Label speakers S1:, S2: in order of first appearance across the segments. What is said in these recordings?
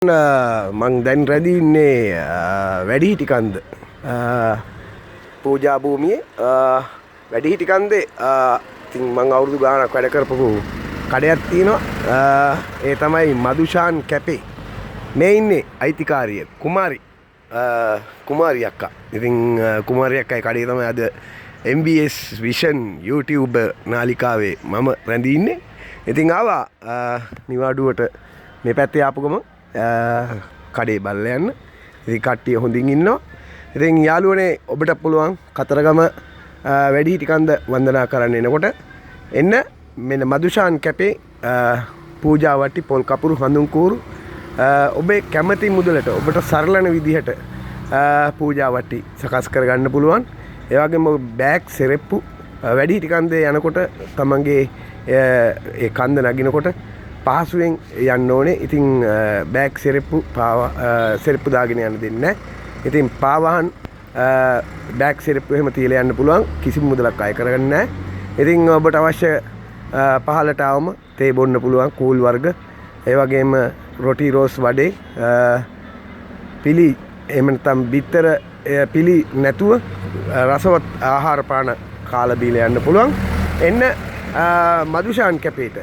S1: මං දැන් රැඳින්නේ වැඩිහිටි කන්ද පූජා භූමියේ වැඩිහිටි කන්දේ ඉතින් මං අවුරුදු ගාණක් වැඩ කරපු කඩයක් තියෙනවා ඒ තමයි මදුෂාන් කැපේ මේ ඉන්නේ අයිතිකාරිය කුමාරි අක්කා. ඉතින් කුමාරි අක්කයි කඩේ තමයි අද MBS Vision YouTube නාලිකාවේ මම රැඳී ඉන්නේ. ඉතින් ආවා නිවාඩුවට මේ පැත්තේ ආපු ගම කඩේ බලලා යන්න. ඉතින් කට්ටිය හොඳින් ඉන්නවා. ඉතින් යාළුවනේ ඔබට පුළුවන් කතරගම වැඩිහිටි කන්ද වන්දනා කරන්න එනකොට එන්න මෙන්න මදුෂාන් කැපේ පූජා වට්ටි පොල් කපුරු හඳුන් කූරු ඔබේ කැමති මුදලට ඔබට සරලන විදිහට පූජා වට්ටි සකස් කරගන්න පුළුවන්. ඒ වගේම බෑග් සෙරෙප්පු වැඩිහිටි කන්දේ යනකොට තමන්ගේ ඒ කන්ද නගිනකොට පහසුවෙන් යන්න ඕනේ. ඉතින් බෑග් සෙරෙප්පු සෙරෙප්පු දාගෙන යන්න දෙන්නේ නැහැ. ඉතින් පාවහන් බෑග් සෙරෙප්පු එහෙම තියලා යන්න පුළුවන්. කිසිම මුදලක් අය කරගන්න නැහැ. ඉතින් ඔබට අවශ්‍ය පහලට ආවම තේ බොන්න පුළුවන් කූල් වර්ග. ඒ වගේම රොටි රෝස් වඩේ පිලි එහෙම නැත්නම් බිත්තර පිලි නැතුව රසවත් ආහාර පාන කාලා බීලා යන්න පුළුවන්. එන්න මදුෂාන් කැපේට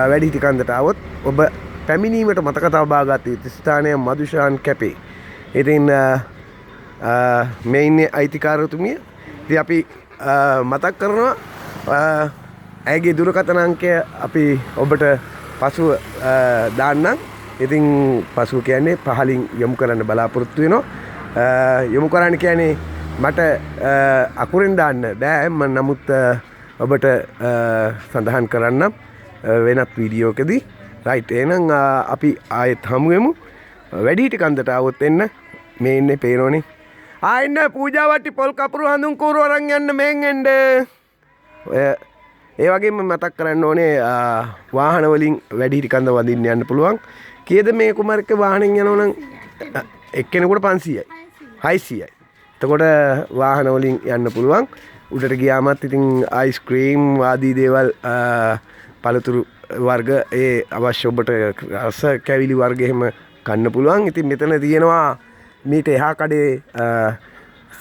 S1: වැඩිහිටි කන්දට આવොත් ඔබ පැමිණීමට මතක තබාගත යුතු ස්ථානය මදුෂාන් කැපේ. ඉතින් මේ ඉන්නේ අයිතිකාරතුමිය. ඉතින් අපි මතක් කරනවා ඇයගේ දුරකථන අංකය අපි ඔබට පසුව දාන්නම්. ඉතින් පසුව කියන්නේ පහලින් යොමු කරන්න බලාපොරොත්තු වෙනවා. යොමු කරන්න කියන්නේ මට අකුරෙන් දාන්න බෑ. නමුත් ඔබට සඳහන් කරන්නම් වෙනත් වීඩියෝකදී. රයිට් එහෙනම් අපි ආයෙත් හමු වෙමු. වැඩිහිටි කන්දට આવොත් එන්න මේ ඉන්නේ පේනෝනේ. එන්න පූජා වට්ටි පොල් කපුරු හඳුන් කූරු අරන් යන්න මෙන් එන්න. ඒ වගේම මතක් කරන්න ඕනේ වාහන වලින් වැඩිහිටි කන්ද වදින්න යන්න පුළුවන්. කීයද මේ කුමාරික වාහනෙන් යනවනම් එක්කෙනෙකුට 500යි 600යි. එතකොට වාහන වලින් යන්න පුළුවන්. උඩට ගියාමත් ඉතින් අයිස්ක්‍රීම් ආදී දේවල් පළතුරු වර්ග ඒ අවශ්‍ය ඔබට රස කැවිලි වර්ග එහෙම කන්න පුළුවන්. ඉතින් මෙතන තියෙනවා මීට එහා කඩේ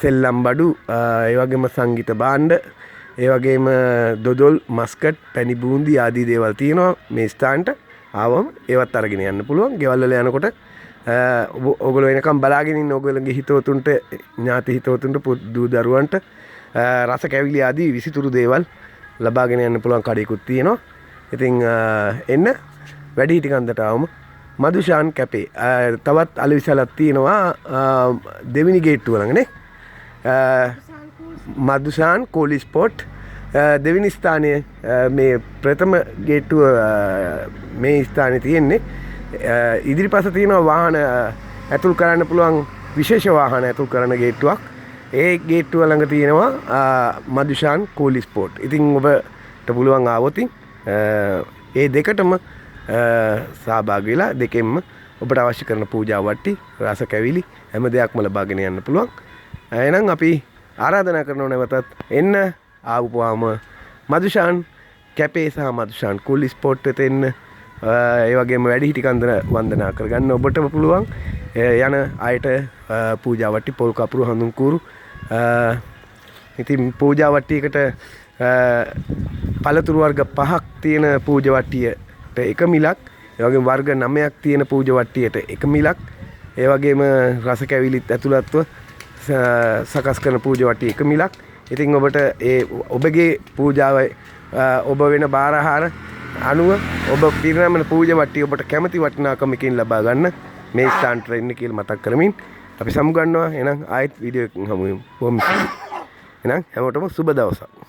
S1: සෙල්ලම් බඩු ඒ වගේම සංගීත භාණ්ඩ ඒ වගේම දොදොල් මස්කට් පැණි බූන්දි ආදී දේවල් තියෙනවා මේ ස්ථානට. ආවම ඒවත් අරගෙන යන්න පුළුවන්. ගෙවල් වල යනකොට ඔයගොල්ලෝ එනකම් බලාගෙන ඉන්න ඔයගොල්ලෝගේ හිතවතුන්ට ඥාති හිතවතුන්ට දූ දරුවන්ට රස කැවිලි ආදී විසිතුරු දේවල් ලබාගෙන යන්න පුළුවන් කඩේකුත් තියෙනවා. ඉතින් එන්න වැඩිහිටි කන්දට ආවම මදුෂාන් කැපේ. තවත් අලවිසලක් තියෙනවා දෙවෙනි ගේට්ටුව ළඟනේ. මදුෂාන් කෝලි ස්පොට් දෙවෙනි ස්ථානයේ මේ ප්‍රථම ගේට්ටුව මේ ස්ථානයේ තියෙන්නේ. ඉදිරිපස තියෙනවා වාහන ඇතුල් කරන්න පුළුවන් විශේෂ වාහන ඇතුල් කරන ගේට්ටුවක්. ඒ ගේට්ටුව ළඟ තියෙනවා මදුෂාන් කෝලි ස්පොට්. ඉතින් ඔබට පුළුවන් ආවොත් ඒ දෙකටම සහභාගී වෙලා දෙකෙන්ම ඔබට අවශ්‍ය කරන පූජා වට්ටි රස කැවිලි හැම දෙයක්ම ලබාගෙන යන්න පුළුවන්. එහෙනම් අපි ආරාධනා කරනවා නැවතත් එන්න ආවුවාම මදුෂාන් කැපේ සහ මදුෂාන් කූල් ස්පොට් එකට එන්න. ඒ වගේම වැඩිහිටි කන්ද වන්දනා කරගන්න ඔබට පුළුවන්. යන අයට පූජා වට්ටි පොල් කපුරු හඳුන් කූරු ඉතින් පූජා වට්ටියකට පළතුරු වර්ග 5ක් තියෙන පූජා වට්ටියට එක මිලක්. ඒ වගේම වර්ග 9ක් තියෙන පූජා වට්ටියට එක මිලක්. ඒ වගේම රස කැවිලිත් ඇතුළත්ව සකස් කරන පූජා වට්ටිය එක මිලක්. ඉතින් ඔබට ඒ ඔබගේ පූජාවේ ඔබ වෙන බාරහාර අනුව ඔබ පිරිනමන පූජා වට්ටිය ඔබට කැමති වටිනාකමකින් ලබා ගන්න මේ ස්ථානට එන්න කියලා මතක් කරමින් අපි සමු ගන්නවා. එහෙනම් ආයෙත් වීඩියෝ එකකින් හමු වෙමු. එහෙනම් හැමෝටම සුබ දවසක්.